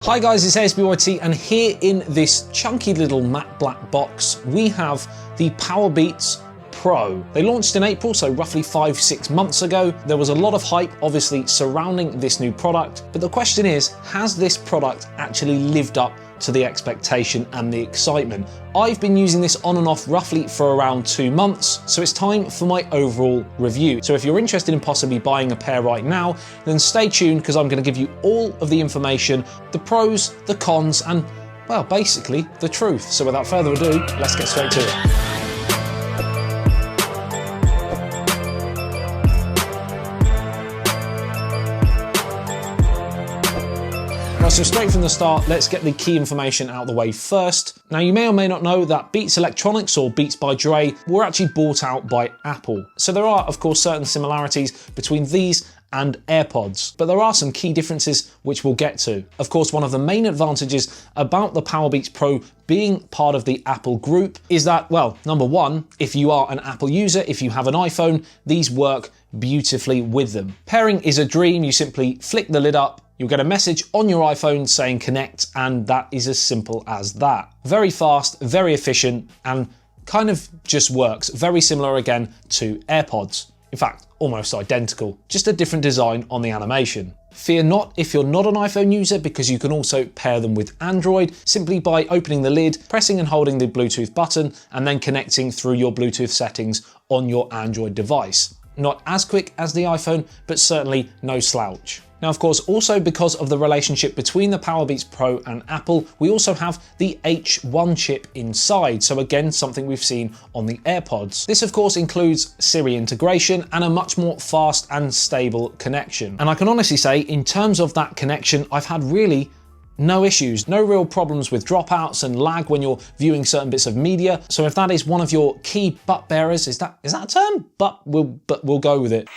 Hi guys, it's ASBYT, and here in this chunky little matte black box, we have the Powerbeats Pro. They launched in April, so roughly 5-6 months ago. There was a lot of hype, obviously, surrounding this new product, but the question is, has this product actually lived up to the expectation and the excitement? I've been using this on and off roughly for around 2 months, so it's time for my overall review. So if you're interested in possibly buying a pair right now, then stay tuned because I'm going to give you all of the information, the pros, the cons, and, well, basically the truth. So without further ado, let's get straight to it. So straight from the start, let's get the key information out of the way first. Now, you may or may not know that Beats Electronics, or Beats by Dre, were actually bought out by Apple. So there are, of course, certain similarities between these and AirPods, but there are some key differences which we'll get to. Of course, one of the main advantages about the Powerbeats Pro being part of the Apple group is that, well, number one, if you are an Apple user, if you have an iPhone, these work beautifully with them. Pairing is a dream. You simply flick the lid up, you'll get a message on your iPhone saying connect, and that is as simple as that. Very fast, very efficient, and kind of just works. Very similar again to AirPods. In fact, almost identical, just a different design on the animation. Fear not if you're not an iPhone user, because you can also pair them with Android simply by opening the lid, pressing and holding the Bluetooth button, and then connecting through your Bluetooth settings on your Android device. Not as quick as the iPhone, but certainly no slouch. Now, of course, also because of the relationship between the Powerbeats Pro and Apple, we also have the H1 chip inside. So again, something we've seen on the AirPods. This, of course, includes Siri integration and a much more fast and stable connection. And I can honestly say, in terms of that connection, I've had really no issues, no real problems with dropouts and lag when you're viewing certain bits of media. So if that is one of your key butt bearers, is that a term? But we'll go with it.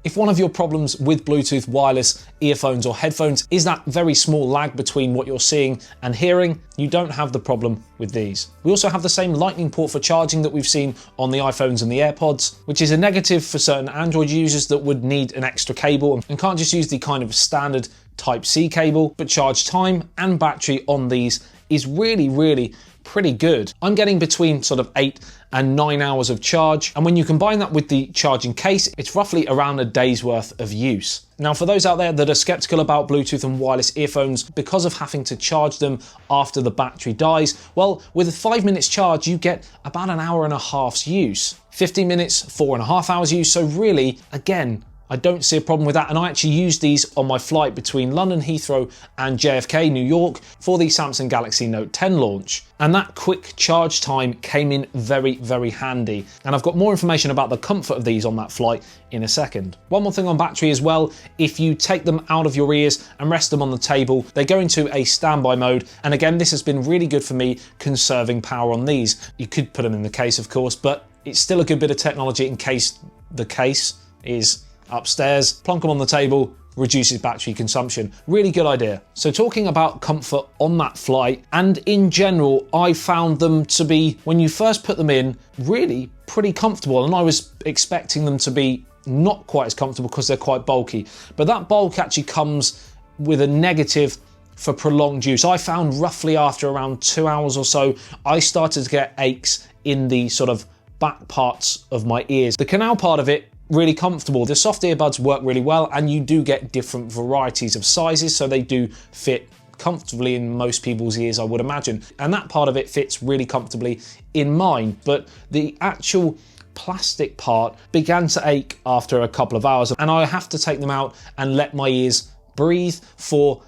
If one of your problems with Bluetooth wireless earphones or headphones is that very small lag between what you're seeing and hearing, you don't have the problem with these. We also have the same Lightning port for charging that we've seen on the iPhones and the AirPods, which is a negative for certain Android users that would need an extra cable and can't just use the kind of standard Type-C cable, but charge time and battery on these is really pretty good. I'm getting between sort of 8 and 9 hours of charge, and when you combine that with the charging case, it's roughly around a day's worth of use. Now, for those out there that are skeptical about Bluetooth and wireless earphones because of having to charge them after the battery dies, well, with a 5 minutes charge, you get about an hour and a half's use. 15 minutes, 4.5 hours use, so really, again, I don't see a problem with that, and I actually used these on my flight between London Heathrow and JFK, New York, for the Samsung Galaxy Note 10 launch. And that quick charge time came in very handy. And I've got more information about the comfort of these on that flight in a second. One more thing on battery as well, if you take them out of your ears and rest them on the table, they go into a standby mode. And again, this has been really good for me conserving power on these. You could put them in the case, of course, but it's still a good bit of technology in case the case is upstairs. Plonk them on the table, reduces battery consumption. Really good idea. So talking about comfort on that flight, and in general, I found them to be, when you first put them in, really pretty comfortable. And I was expecting them to be not quite as comfortable because they're quite bulky. But that bulk actually comes with a negative for prolonged use. I found roughly after around 2 hours or so, I started to get aches in the sort of back parts of my ears. The canal part of it, really comfortable. The soft earbuds work really well, and you do get different varieties of sizes, so they do fit comfortably in most people's ears, I would imagine. And that part of it fits really comfortably in mine, but the actual plastic part began to ache after a couple of hours, and I have to take them out and let my ears breathe for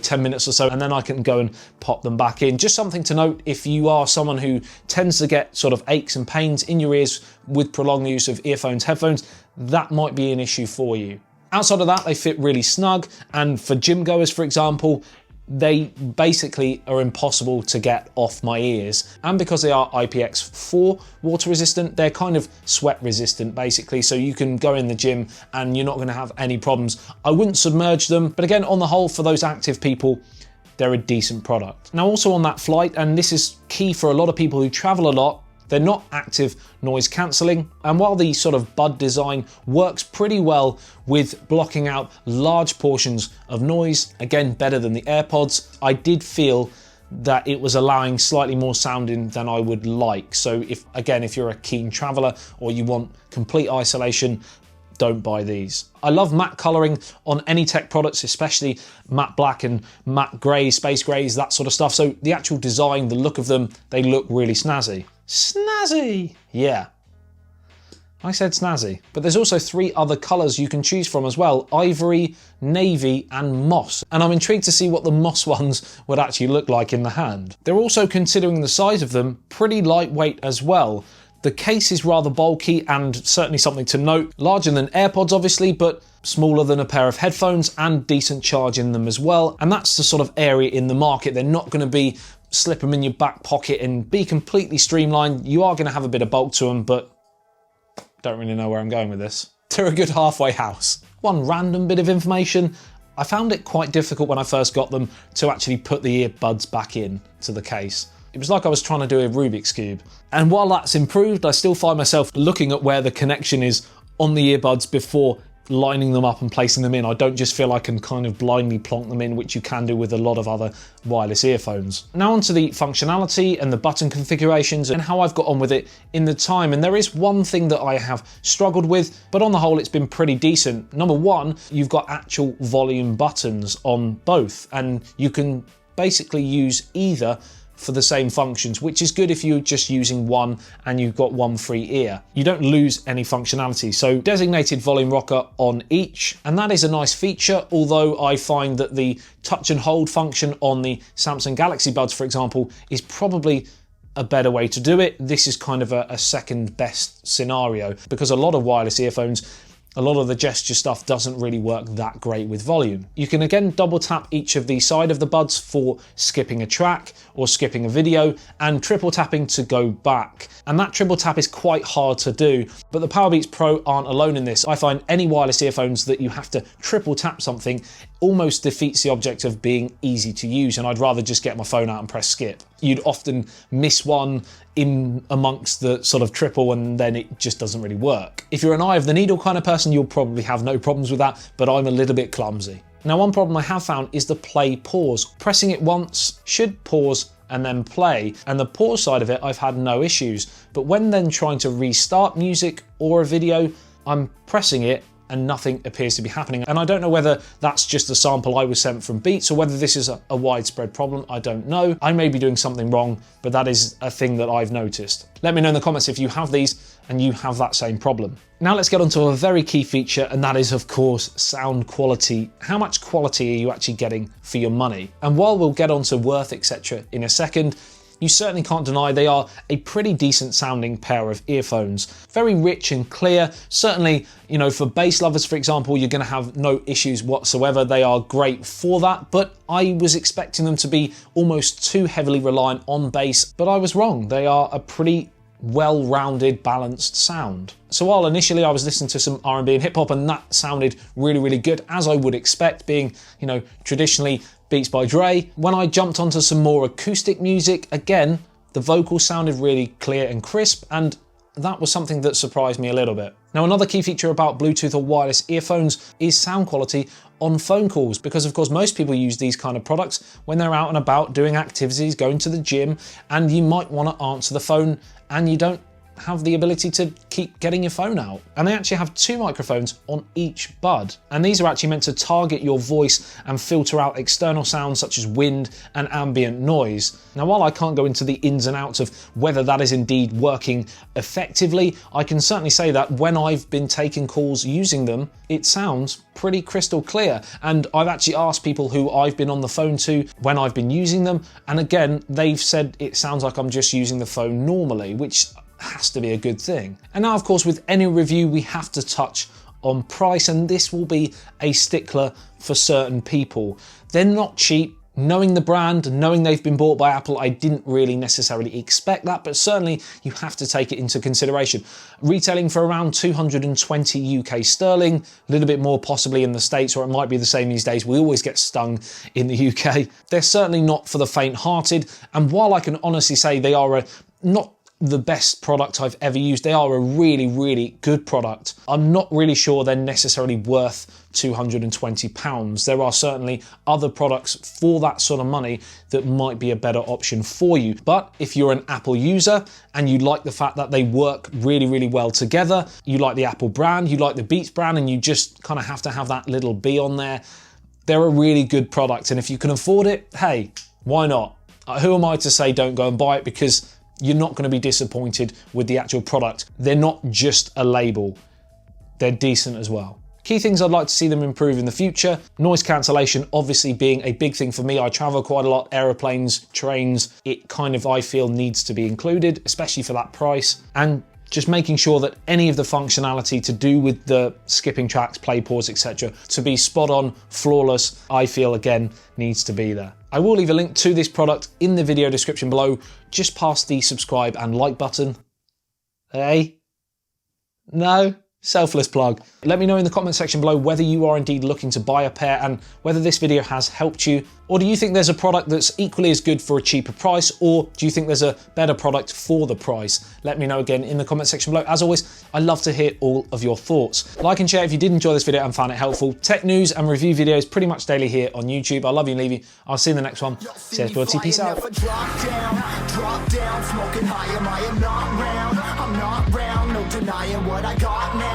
10 minutes or so, and then I can go and pop them back in. Just something to note if you are someone who tends to get sort of aches and pains in your ears with prolonged use of earphones, headphones, that might be an issue for you. Outside of that, they fit really snug, and for gym goers, for example, they basically are impossible to get off my ears. And because they are IPX4 water resistant, they're kind of sweat resistant basically, so you can go in the gym and you're not going to have any problems. I wouldn't submerge them, but again, on the whole, for those active people, they're a decent product. Now, also on that flight, and this is key for a lot of people who travel a lot, They're not active noise cancelling, and while the sort of bud design works pretty well with blocking out large portions of noise, again better than the AirPods, I did feel that it was allowing slightly more sound in than I would like. So if you're a keen traveler or you want complete isolation, don't buy these. I love matte colouring on any tech products, especially matte black and matte grey, space greys, that sort of stuff. So the actual design, the look of them, they look really snazzy. Snazzy! Yeah. I said snazzy. But there's also 3 other colours you can choose from as well: ivory, navy and moss. And I'm intrigued to see what the moss ones would actually look like in the hand. They're also, considering the size of them, pretty lightweight as well. The case is rather bulky and certainly something to note. Larger than AirPods obviously, but smaller than a pair of headphones and decent charge in them as well. And that's the sort of area in the market. They're not going to be slip them in your back pocket and be completely streamlined. You are going to have a bit of bulk to them, but don't really know where I'm going with this. They're a good halfway house. One random bit of information. I found it quite difficult when I first got them to actually put the earbuds back in to the case. It was like I was trying to do a Rubik's Cube. And while that's improved, I still find myself looking at where the connection is on the earbuds before lining them up and placing them in. I don't just feel I can kind of blindly plonk them in, which you can do with a lot of other wireless earphones. Now onto the functionality and the button configurations and how I've got on with it in the time. And there is one thing that I have struggled with, but on the whole it's been pretty decent. Number one, you've got actual volume buttons on both, and you can basically use either for the same functions, which is good if you're just using one and you've got one free ear. You don't lose any functionality. So designated volume rocker on each, and that is a nice feature, although I find that the touch and hold function on the Samsung Galaxy Buds, for example, is probably a better way to do it. This is kind of a second best scenario, because a lot of wireless earphones, a lot of the gesture stuff doesn't really work that great with volume. You can again double tap each of the side of the buds for skipping a track or skipping a video, and triple tapping to go back. And that triple tap is quite hard to do, but the Powerbeats Pro aren't alone in this. I find any wireless earphones that you have to triple tap something almost defeats the object of being easy to use, and I'd rather just get my phone out and press skip. You'd often miss one in amongst the sort of triple, and then it just doesn't really work. If you're an eye of the needle kind of person, you'll probably have no problems with that, but I'm a little bit clumsy. Now, one problem I have found is the play pause. Pressing it once should pause and then play, and the pause side of it I've had no issues, but when then trying to restart music or a video, I'm pressing it and nothing appears to be happening. And I don't know whether that's just a sample I was sent from Beats or whether this is a widespread problem. I don't know. I may be doing something wrong, but that is a thing that I've noticed. Let me know in the comments if you have these and you have that same problem. Now let's get onto a very key feature, and that is, of course, sound quality. How much quality are you actually getting for your money? And while we'll get onto worth, etc. in a second, you certainly can't deny they are a pretty decent sounding pair of earphones. Very rich and clear. Certainly, you know, for bass lovers, for example, you're going to have no issues whatsoever. They are great for that, but I was expecting them to be almost too heavily reliant on bass, but I was wrong. They are a pretty well-rounded, balanced sound. So while initially I was listening to some R&B and hip-hop, and that sounded really, really good, as I would expect, being, you know, traditionally Beats by Dre, when I jumped onto some more acoustic music, again, the vocals sounded really clear and crisp, and that was something that surprised me a little bit. Now, another key feature about Bluetooth or wireless earphones is sound quality on phone calls, because of course most people use these kind of products when they're out and about doing activities, going to the gym, and you might want to answer the phone and you don't have the ability to keep getting your phone out. And they actually have 2 microphones on each bud, and these are actually meant to target your voice and filter out external sounds such as wind and ambient noise. Now, while I can't go into the ins and outs of whether that is indeed working effectively, I can certainly say that when I've been taking calls using them, it sounds pretty crystal clear. And I've actually asked people who I've been on the phone to when I've been using them, and again, they've said it sounds like I'm just using the phone normally, which has to be a good thing. And now, of course, with any review, we have to touch on price, and this will be a stickler for certain people. They're not cheap. Knowing the brand, knowing they've been bought by Apple, I didn't really necessarily expect that, but certainly you have to take it into consideration. Retailing for around 220 UK sterling, a little bit more possibly in the States, or it might be the same these days. We always get stung in the UK. They're certainly not for the faint-hearted, and while I can honestly say they are not the best product I've ever used. They are a really, really good product. I'm not really sure they're necessarily worth £220. There are certainly other products for that sort of money that might be a better option for you. But if you're an Apple user and you like the fact that they work really, really well together, you like the Apple brand, you like the Beats brand, and you just kind of have to have that little B on there, they're a really good product. And if you can afford it, hey, why not? Who am I to say don't go and buy it, because you're not going to be disappointed with the actual product. They're not just a label, they're decent as well. Key things I'd like to see them improve in the future: noise cancellation obviously being a big thing for me. I travel quite a lot, aeroplanes, trains. It kind of, I feel, needs to be included, especially for that price. And just making sure that any of the functionality to do with the skipping tracks, play, pause, etc., to be spot on, flawless, I feel, again, needs to be there. I will leave a link to this product in the video description below, just past the subscribe and like button. Hey? No? Selfless plug. Let me know in the comment section below whether you are indeed looking to buy a pair and whether this video has helped you, or do you think there's a product that's equally as good for a cheaper price, or do you think there's a better product for the price? Let me know again in the comment section below. As always, I love to hear all of your thoughts. Like and share if you did enjoy this video and found it helpful. Tech news and review videos pretty much daily here on YouTube. I love you and leave you. I'll see you in the next one. Cheers, buddy. Peace out. Drop down, smoking high, am I am not round, I'm not round, no denying what I got now.